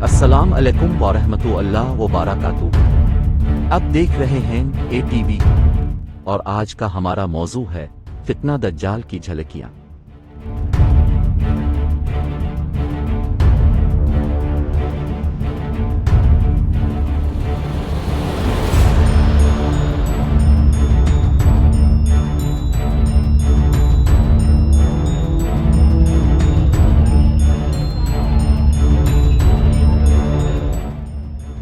अस्सलाम अलैकुम वरहमतुल्लाह व बरकातुहू। अब देख रहे हैं ATV और आज का हमारा मौजू है फितना दज्जाल की झलकियां।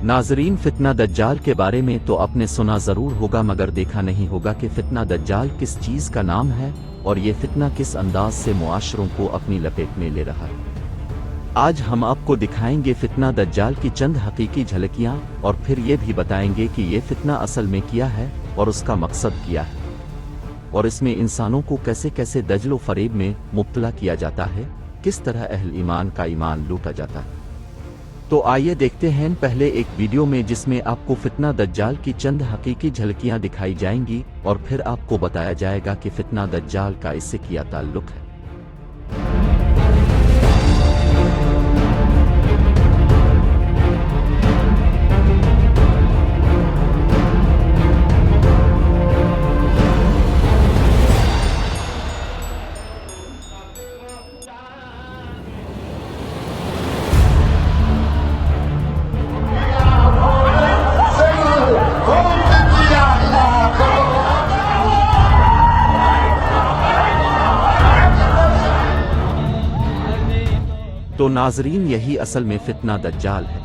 नाजरीन, फितना दज्जाल के बारे में तो आपने सुना जरूर होगा मगर देखा नहीं होगा कि फितना दज्जाल किस चीज का नाम है और ये फितना किस अंदाज से मुआशरों को अपनी लपेट में ले रहा है। आज हम आपको दिखाएंगे फितना दज्जाल की चंद हकीकी झलकियां और फिर ये भी बताएंगे कि ये फितना असल में क्या है और उसका मकसद क्या है और इसमें इंसानों को कैसे कैसे दजलो फरेब में मुब्तला किया जाता है, किस तरह अहल ईमान का ईमान लूटा जाता है। तो आइए देखते हैं पहले एक वीडियो में जिसमें आपको फितना दज्जाल की चंद हकीकी झलकियां दिखाई जाएंगी और फिर आपको बताया जाएगा कि फितना दज्जाल का इससे क्या ताल्लुक है। तो नाजरीन, यही असल में फितना दज्जाल है।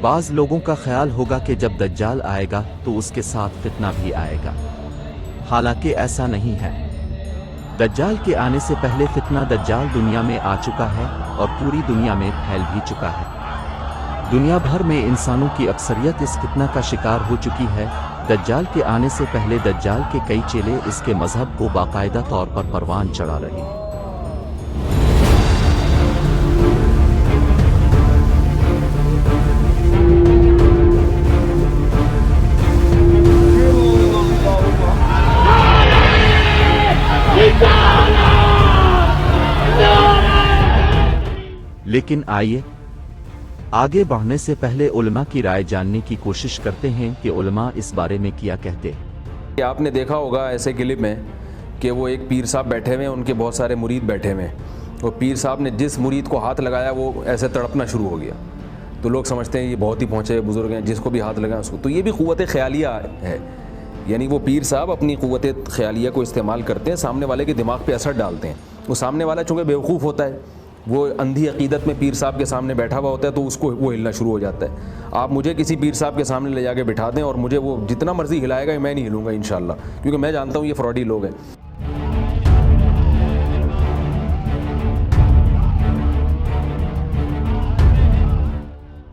बाज लोगों का ख्याल होगा कि जब दज्जाल आएगा तो उसके साथ फितना भी आएगा, हालांकि ऐसा नहीं है। दज्जाल के आने से पहले फितना दज्जाल दुनिया में आ चुका है और पूरी दुनिया में फैल भी चुका है। दुनिया भर में इंसानों की अक्सरियत इस फितना का शिकार हो चुकी है। दज्जाल के आने से पहले दज्जाल के कई चेले इसके मजहब को बाकायदा तौर पर परवान चढ़ा रहे हैं। लेकिन आइए आगे बढ़ने से पहले उलमा की राय जानने की कोशिश करते हैं कि उलमा इस बारे में क्या कहते हैं। आपने देखा होगा ऐसे क्लिप में कि वो एक पीर साहब बैठे हुए हैं, उनके बहुत सारे मुरीद बैठे हुए हैं। वो पीर साहब ने जिस मुरीद को हाथ लगाया वो ऐसे तड़पना शुरू हो गया, तो लोग समझते हैं ये बहुत ही पहुँचे बुजुर्ग हैं, जिसको भी हाथ लगाया उसको। तो ये भी क़ुव्वत ख़यालिया है, यानी वो पीर साहब अपनी क़ुव्वत ख़यालिया को इस्तेमाल करते हैं, सामने वाले के दिमाग पर असर डालते हैं। वो सामने वाला चूँकि बेवकूफ़ होता है, वो अंधी अकीदत में पीर साहब के सामने बैठा हुआ होता है, तो उसको वो हिलना शुरू हो जाता है। आप मुझे किसी पीर साहब के सामने ले जाके बिठा दें और मुझे वो जितना मर्जी हिलाएगा मैं नहीं हिलूंगा इंशाल्लाह, क्योंकि मैं जानता हूँ ये फ्रॉडी लोग हैं।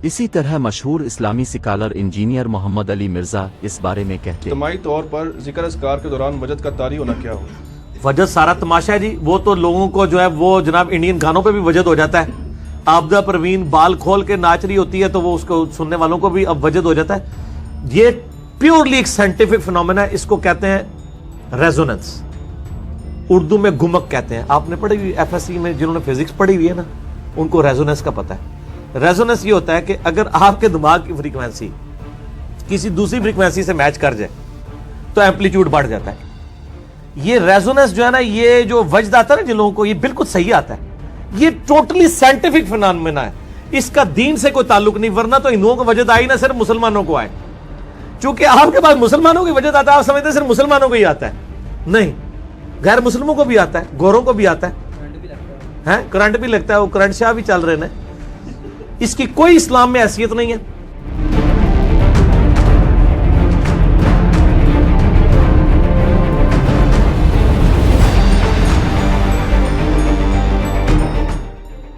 इसी तरह मशहूर इस्लामी स्कॉलर इंजीनियर मोहम्मद अली मिर्जा इस बारे में कहते हैं, इज्तिमाई तौर पर जिक्र अस्कार के दौरान वजद का तारी होना क्या हो? वजद सारा तमाशा है जी। वो तो लोगों को जो है वो जनाब इंडियन गानों पे भी वजद हो जाता है। आबदा परवीन बाल खोल के नाच रही होती है तो वो उसको सुनने वालों को भी अब वजद हो जाता है। ये प्योरली एक साइंटिफिक फिनोमेना है, इसको कहते हैं रेजोनेंस, उर्दू में गुमक कहते हैं। आपने पढ़ी हुई FSC में, जिन्होंने फिजिक्स पढ़ी हुई है ना, उनको रेजोनेंस का पता है। रेजोनेंस ये होता है कि अगर आपके दिमाग की फ्रीक्वेंसी किसी दूसरी फ्रीक्वेंसी से मैच कर जाए तो एम्पलीट्यूड बढ़ जाता है। ये रेजोनेंस जो है ना, ये जो वजद आता है ना जिन लोगों को, ये बिल्कुल सही आता है। ये टोटली साइंटिफिक फिनोमेना है, इसका दीन से कोई ताल्लुक नहीं, वरना तो हिंदुओं को वजद आई ना सिर्फ मुसलमानों को आए। चूंकि आपके पास मुसलमानों की वजद आता है, आप समझते हैं सिर्फ मुसलमानों को ही आता है, नहीं, गैर मुसलमानों को भी आता है, गोरों को भी आता है, करंट भी लगता है, वो करंट शाह भी चल रहे हैं। इसकी कोई इस्लाम में हैसियत नहीं है।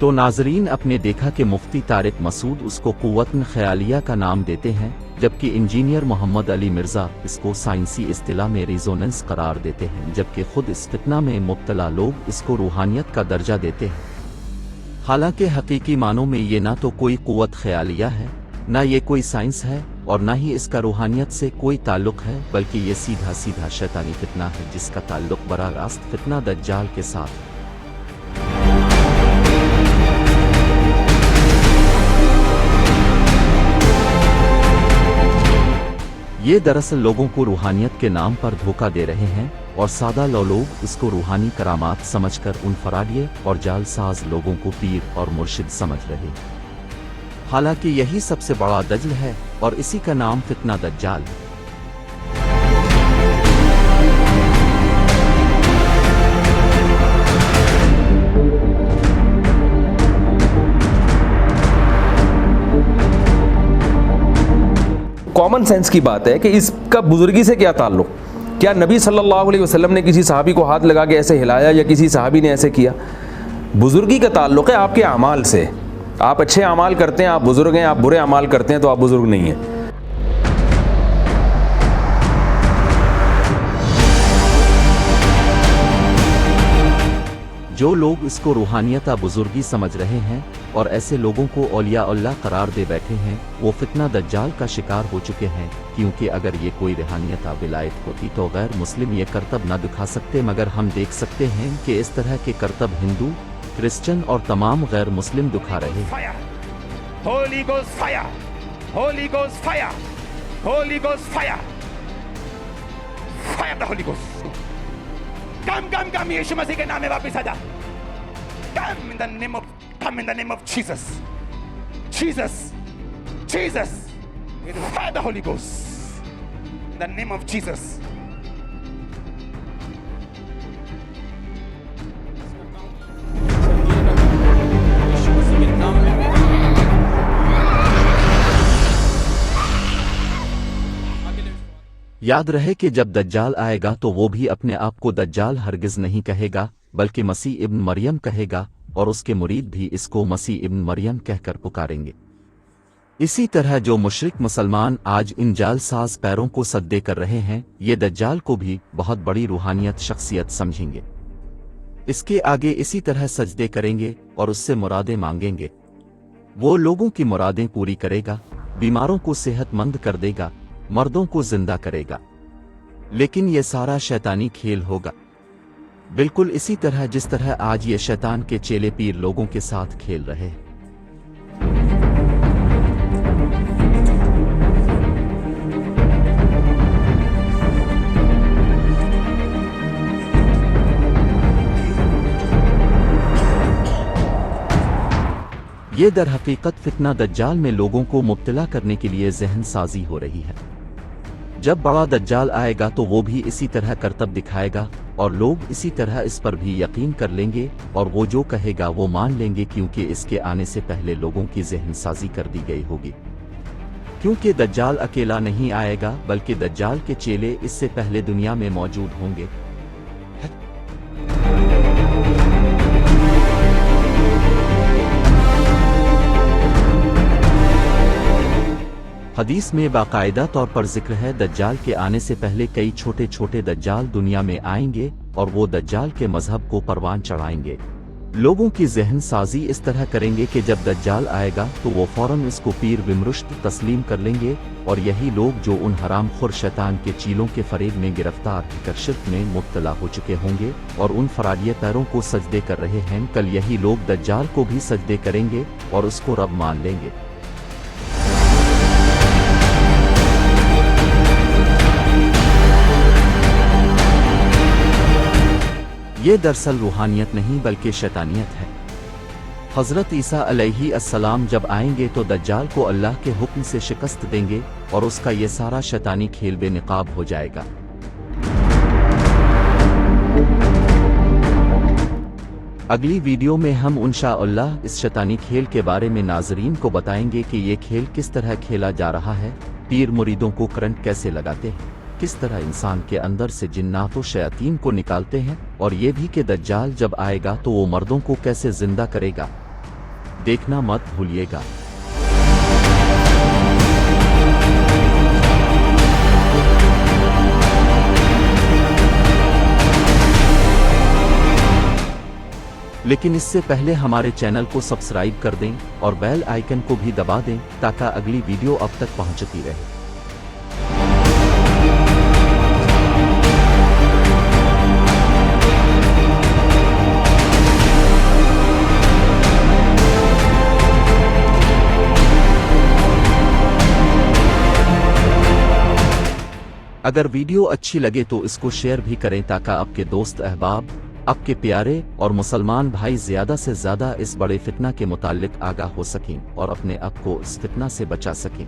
तो नाजरीन, अपने देखा कि मुफ्ती तारिक मसूद उसको क़ुव्वतन ख़यालिया का नाम देते हैं, जबकि इंजीनियर मोहम्मद अली मिर्ज़ा इसको साइंसी इस्तिलाह में रेजोनेंस करार देते हैं, जबकि खुद इस फितना में मुब्तला लोग इसको रूहानियत का दर्जा देते हैं। हालांकि हकीकी मानों में ये ना तो कोई क़ुव्वत ख़यालिया है, ना ये कोई साइंस है और ना ही इसका रूहानियत से कोई ताल्लुक है, बल्कि ये सीधा सीधा शैतानी फितना है जिसका ताल्लुक बराह रास्त फितना दज्जाल के साथ है। ये दरअसल लोगों को रूहानियत के नाम पर धोखा दे रहे हैं और सादा लोग इसको रूहानी करामात समझकर उन फराडिये और जालसाज लोगों को पीर और मुर्शिद समझ रहे हैं। हालांकि यही सबसे बड़ा दज्ल है और इसी का नाम फितना दज्जाल है। कॉमन सेंस की बात है कि इसका बुजुर्गी से क्या ताल्लुक? क्या नबी सल्लल्लाहु अलैहि वसल्लम ने किसी सहाबी को हाथ लगा के ऐसे हिलाया या किसी सहाबी ने ऐसे किया? बुजुर्गी का ताल्लुक है आपके अमाल से। आप अच्छे अमाल करते हैं, आप बुजुर्ग हैं, आप बुरे अमाल करते हैं तो आप बुजुर्ग नहीं हैं। जो लोग इसको रूहानियता बुजुर्गी समझ रहे हैं और ऐसे लोगों को औलिया अल्लाह करार दे बैठे हैं, वो फितना दज्जाल का शिकार हो चुके हैं। क्योंकि अगर ये कोई रूहानियता विलायत होती तो गैर मुस्लिम ये करतब न दिखा सकते, मगर हम देख सकते हैं कि इस तरह के करतब हिंदू, क्रिश्चियन और तमाम गैर मुस्लिम दिखा रहे हैं। Holy Ghost fire! Holy Ghost fire! Holy Ghost fire! Fire the Holy Ghost! Come, यीशु मसीह के नाम में वापस आ जा। Come in the name of Jesus. Jesus. Fire the Holy Ghost. In the name of Jesus. याद रहे कि जब दज्जाल आएगा तो वो भी अपने आप को दज्जाल हरगिज नहीं कहेगा, बल्कि मसीह इब्न मरियम कहेगा और उसके मुरीद भी इसको मसीह इब्न मरियम कहकर पुकारेंगे। इसी तरह जो मुशरिक मुसलमान आज इन जालसाज पैरों को सद्दे कर रहे हैं, ये दज्जाल को भी बहुत बड़ी रूहानियत शख्सियत समझेंगे। इसके आगे इसी तरह सजदे करेंगे और उससे मुरादें मांगेंगे। वो लोगों की मुरादें पूरी करेगा, बीमारों को सेहतमंद कर देगा, मर्दों को जिंदा करेगा। लेकिन ये सारा शैतानी खेल होगा, बिल्कुल इसी तरह जिस तरह आज ये शैतान के चेले पीर लोगों के साथ खेल रहे हैं। ये दर हकीकत फितना दज्जाल में लोगों को मुब्तला करने के लिए जहन साजी हो रही है। जब बड़ा दज्जाल आएगा तो वो भी इसी तरह करतब दिखाएगा और लोग इसी तरह इस पर भी यकीन कर लेंगे और वो जो कहेगा वो मान लेंगे, क्योंकि इसके आने से पहले लोगों की जहन साजी कर दी गई होगी। क्योंकि दज्जाल अकेला नहीं आएगा, बल्कि दज्जाल के चेले इससे पहले दुनिया में मौजूद होंगे। हदीस में बाकायदा तौर पर जिक्र है, दज्जाल के आने से पहले कई छोटे छोटे दज्जाल दुनिया में आएंगे और वो दज्जाल के मजहब को परवान चढ़ाएंगे। लोगों की जहन साजी इस तरह करेंगे कि जब दज्जाल आएगा तो वो फौरन इसको पीर बिमरुश्त तस्लीम कर लेंगे और यही लोग जो उन हरामखोर शैतान के चीलों के फरेब में गिरफ्तार कर शिर्क में मुब्तला हो चुके होंगे और उन फराडिये पैरों को सजदे कर रहे हैं, कल यही लोग दज्जाल को भी सजदे करेंगे और उसको रब मान लेंगे। ये दरअसल रूहानियत नहीं बल्कि शैतानियत है। हज़रत ईसा अलैहिस्सलाम जब आएंगे तो दज्जाल को अल्लाह के हुक्म से शिकस्त देंगे और उसका ये सारा शैतानी खेल बेनकाब हो जाएगा। अगली वीडियो में हम इंशाअल्लाह इस शैतानी खेल के बारे में नाज़रीन को बताएंगे कि ये खेल किस तरह खेला जा रहा है, पीर मुरीदों को करंट कैसे लगाते हैं, किस तरह इंसान के अंदर से जिन्नात व शयातीन को निकालते हैं, और ये भी कि दज्जाल जब आएगा तो वो मर्दों को कैसे जिंदा करेगा। देखना मत भूलिएगा। लेकिन इससे पहले हमारे चैनल को सब्सक्राइब कर दें और बेल आइकन को भी दबा दें ताकि अगली वीडियो अब तक पहुंचती रहे। अगर वीडियो अच्छी लगे तो इसको शेयर भी करें ताकि आपके दोस्त अहबाब, आपके प्यारे और मुसलमान भाई ज़्यादा से ज़्यादा इस बड़े फितना के मुताल्लिक आगाह हो सकें और अपने आप को इस फितना से बचा सकें।